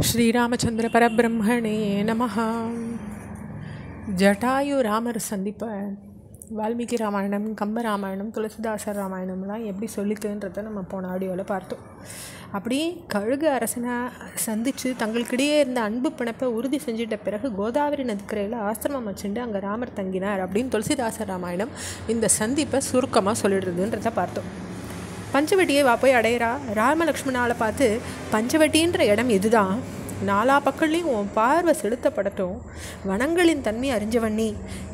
ஸ்ரீராமச்சந்திர பரபிரம்மணே நமஹ. ஜட்டாயு ராமர் சந்திப்பை வால்மீகி ராமாயணம், கம்ப ராமாயணம், துளசிதாசர் ராமாயணம்லாம் எப்படி சொல்லித்துன்றதை நம்ம போன ஆடியோவில் பார்த்தோம். அப்படி கழுகு அரசனை சந்தித்து தங்களுக்கிடையே இருந்த அன்பு பிணைப்பை உறுதி செஞ்சிட்ட பிறகு கோதாவரி நதிக்கரையில் ஆசிரமம் வச்சுட்டு அங்கே ராமர் தங்கினார் அப்படின்னு துளசிதாசர் ராமாயணம் இந்த சந்திப்பை சுருக்கமாக சொல்லிடுறதுன்றதை பார்த்தோம். பஞ்சவட்டியை போய் அடையிறா. ராமலக்ஷ்மணாவை பார்த்து, பஞ்சவட்டின்ற இடம் இதுதான், நாலா பக்கத்துலேயும் உன் பார்வை செலுத்தப்படட்டும், வனங்களின் தன்மை அறிஞ்சவண்ணி,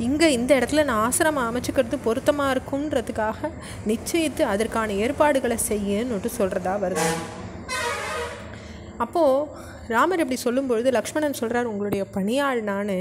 இங்கே இந்த இடத்துல நான் ஆசிரமம் அமைச்சுக்கிறது பொருத்தமாக இருக்குன்றதுக்காக நிச்சயித்து அதற்கான ஏற்பாடுகளை செய்யணுட்டு சொல்கிறதா வருது. அப்போது ராமர் இப்படி சொல்லும்பொழுது லக்ஷ்மணன் சொல்கிறார், உங்களுடைய பணியாள் நான்,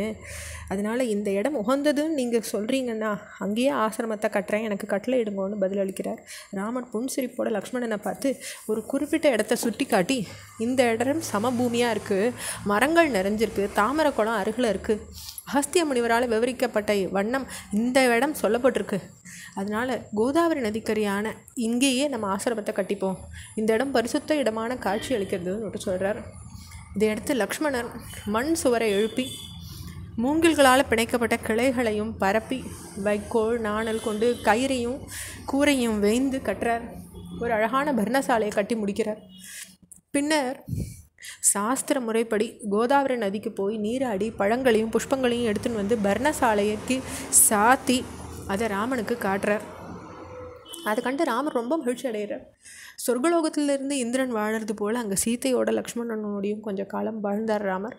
அதனால் இந்த இடம் உகந்ததுன்னு நீங்கள் சொல்கிறீங்கன்னா அங்கேயே ஆசிரமத்தை கட்டுறேன், எனக்கு கட்டளை இடுங்கன்னு பதிலளிக்கிறார். ராமர் புன்சிரிப்போட லக்ஷ்மணனை பார்த்து ஒரு குறிப்பிட்ட இடத்த சுட்டி காட்டி, இந்த இடம் சமபூமியாக இருக்குது, மரங்கள் நிறைஞ்சிருக்கு, தாமரை குளம் அருகில் இருக்குது, அகஸ்திய முனிவரால் விவரிக்கப்பட்ட வண்ணம் இந்த இடம் சொல்லப்பட்டிருக்கு, அதனால் கோதாவரி நதிக்கரையான இங்கேயே நம்ம ஆசிரமத்தை கட்டிப்போம், இந்த இடம் பரிசுத்த இடமான காட்சி அளிக்கிறதுன்னு சொல்கிறார். இதை அடுத்து லக்ஷ்மணர் மண் சுவரை எழுப்பி மூங்கில்களால் பிணைக்கப்பட்ட கிளைகளையும் பரப்பி வைக்கோல் நாணல் கொண்டு கயிறையும் கூரையும் வேய்ந்து கட்டுறார். ஒரு அழகான பர்ணசாலையை கட்டி முடிக்கிறார். பின்னர் சாஸ்திர முறைப்படி கோதாவரி நதிக்கு போய் நீராடி பழங்களையும் புஷ்பங்களையும் எடுத்துன்னு வந்து பர்ணசாலைக்கு சாத்தி அதை ராமனுக்கு காட்டுறார். அதை கண்டு ராமர் ரொம்ப மகிழ்ச்சி அடைகிறார். சொர்க்கலோகத்திலிருந்து இந்திரன் வாழறது போல் அங்கே சீத்தையோட லக்ஷ்மணனோடையும் கொஞ்சம் காலம் வாழ்ந்தார் ராமர்.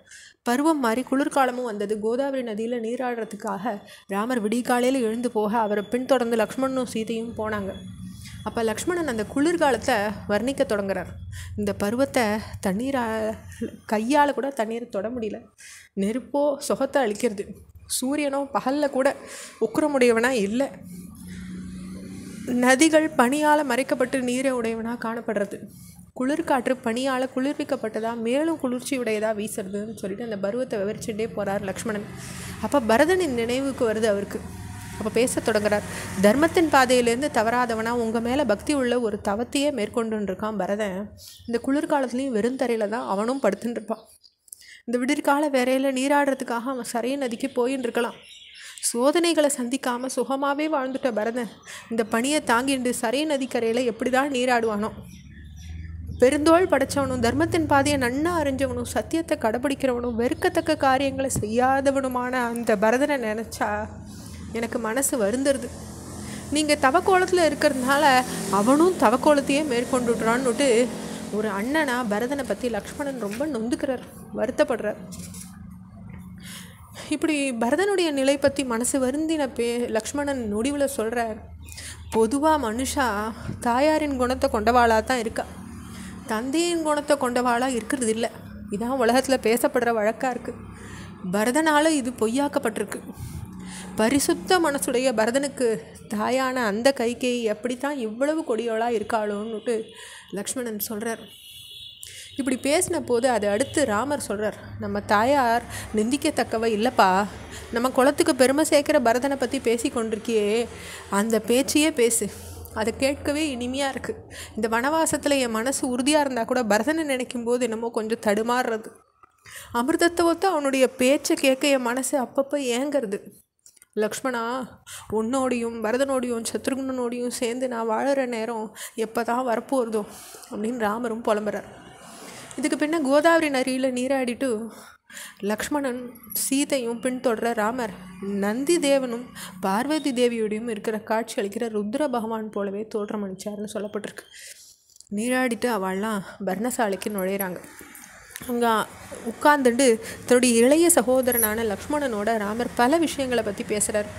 பருவம் மாறி குளிர்காலமும் வந்தது. கோதாவரி நதியில் நீராடுறதுக்காக ராமர் விடிகாலையில் எழுந்து போக அவரை பின்தொடர்ந்து லக்ஷ்மணனும் சீத்தையும் போனாங்க. அப்போ லக்ஷ்மணன் அந்த குளிர்காலத்தை வர்ணிக்க தொடங்குறார். இந்த பருவத்தை கையால் கூட தண்ணீரை தொட முடியல, நெருப்போ சுகத்தை அளிக்கிறது, சூரியனோ பகலில் கூட உக்குரமுடையவனாக இல்லை, நதிகள் பனியால் மறைக்கப்பட்டு நீரை உடையவனாக காணப்படுறது, குளிர்காற்று பனியால் குளிர்விக்கப்பட்டதா மேலும் குளிர்ச்சி உடையதாக வீசுறதுன்னு சொல்லிட்டு அந்த பருவத்தை விவரிச்சுட்டே போகிறார் லக்ஷ்மணன். அப்போ பரதனின் நினைவுக்கு வருது அவருக்கு. அப்போ பேச தொடங்குறார். தர்மத்தின் பாதையிலேருந்து தவறாதவனாக உங்கள் மேலே பக்தி உள்ள ஒரு தவத்தையே மேற்கொண்டுருக்கான் பரதன். இந்த குளிர்காலத்துலேயும் வெறுந்தரையில் தான் அவனும் படுத்துன்னு இருப்பான். இந்த விடிற்கால வேறையில் நீராடுறதுக்காக அவன் சரைய நதிக்கு போயின்னு இருக்கலாம். சோதனைகளை சந்திக்காமல் சுகமாகவே வாழ்ந்துட்ட பரதன் இந்த பணியை தாங்கிண்டு சரைய நதிக்கரையில் எப்படி தான் நீராடுவானோ. பெருந்தோள் படைத்தவனும் தர்மத்தின் பாதையை நன்னா அறிஞ்சவனும் சத்தியத்தை கடைபிடிக்கிறவனும் வெறுக்கத்தக்க காரியங்களை செய்யாதவனுமான அந்த பரதனை நினச்சா எனக்கு மனசு வருந்துருது. நீங்கள் தவக்கோலத்தில் இருக்கிறதுனால அவனும் தவக்கோலத்தையே மேற்கொண்டுட்றான்னுட்டு ஒரு அண்ணனா பரதனை பற்றி லக்ஷ்மணன் ரொம்ப நொந்துக்கிறார், வருத்தப்படுறார். இப்படி பரதனுடைய நிலை பற்றி மனசு வருந்தின லக்ஷ்மணன் முடிவில் சொல்கிறார், பொதுவாக மனுஷா தாயாரின் குணத்தை கொண்டவாளாக தான் இருக்கா, தந்தையின் குணத்தை கொண்டவாளாக இருக்கிறது இல்லை. இதான் உலகத்தில் பேசப்படுற வழக்காக இருக்குது. பரதனால் இது பொய்யாக்கப்பட்டிருக்கு. பரிசுத்த மனசுடைய பரதனுக்கு தாயான அந்த கைகேயி எப்படித்தான் இவ்வளவு கொடியோளாக இருக்காளோன்னுட்டு லக்ஷ்மணன் சொல்கிறார். இப்படி பேசின போது அதை அடுத்து ராமர் சொல்கிறார், நம்ம தாயார் நிந்திக்கத்தக்கவ இல்லைப்பா, நம்ம குலத்துக்கு பெருமை சேர்க்குற பரதனை பற்றி பேசி கொண்டிருக்கியே, அந்த பேச்சையே பேசு, அதை கேட்கவே இனிமையாக இருக்குது. இந்த வனவாசத்தில் என் மனசு உறுதியாக இருந்தால் கூட பரதனை நினைக்கும் போது என்னமோ கொஞ்சம் தடுமாறுறது. அமிர்தத்தை ஒத்து அவனுடைய பேச்சை கேட்க என் மனசு அப்பப்போ ஏங்கிறது. லக்ஷ்மணா, உன்னோடையும் பரதனோடையும் சத்ருகுணனோடையும் சேர்ந்து நான் வாழற நேரம் எப்போ தான் வரப்போகிறதோ அப்படின்னு ராமரும் புலம்புறார். இதுக்கு பின்ன கோதாவரி நதியில் நீராடிட்டு லக்ஷ்மணன் சீதையும் பின்தொடர ராமர் நந்தி தேவனும் பார்வதி தேவியோடையும் இருக்கிற காட்சி அளிக்கிற ருத்ர பகவான் போலவே தோற்றமளிச்சார்னு சொல்லப்பட்டிருக்கு. நீராடிட்டு அவள்லாம் பர்ணசாலைக்கு நுழையிறாங்க. அங்கே உட்கார்ந்துட்டு தன்னுடைய இளைய சகோதரனான லக்ஷ்மணனோட ராமர் பல விஷயங்களை பற்றி பேசுகிறார்.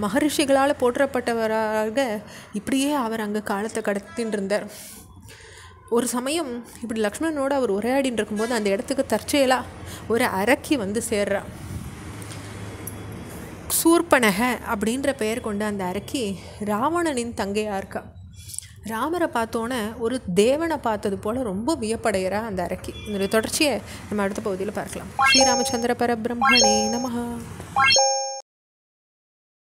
மகரிஷிகளால் போற்றப்பட்டவராக இப்படியே அவர் அங்கே காலத்தை கடத்தின்னு இருந்தார். ஒரு சமயம் இப்படி லக்ஷ்மணனோடு அவர் உரையாடின்னு இருக்கும்போது அந்த இடத்துக்கு தற்செயலாக ஒரு அரக்கி வந்து சேர்றா. சூர்பனக அப்படின்ற பெயர் கொண்ட அந்த அரக்கி ராவணனின் தங்கையாக இருக்கா. ராமரை பார்த்தோன்னே ஒரு தேவனை பார்த்தது போல் ரொம்ப வியப்படைகிறா அந்த அரக்கி. இதனுடைய தொடர்ச்சியை நம்ம அடுத்த பகுதியில் பார்க்கலாம். ஸ்ரீராமச்சந்திர பரபிரம்மணே நமஹ.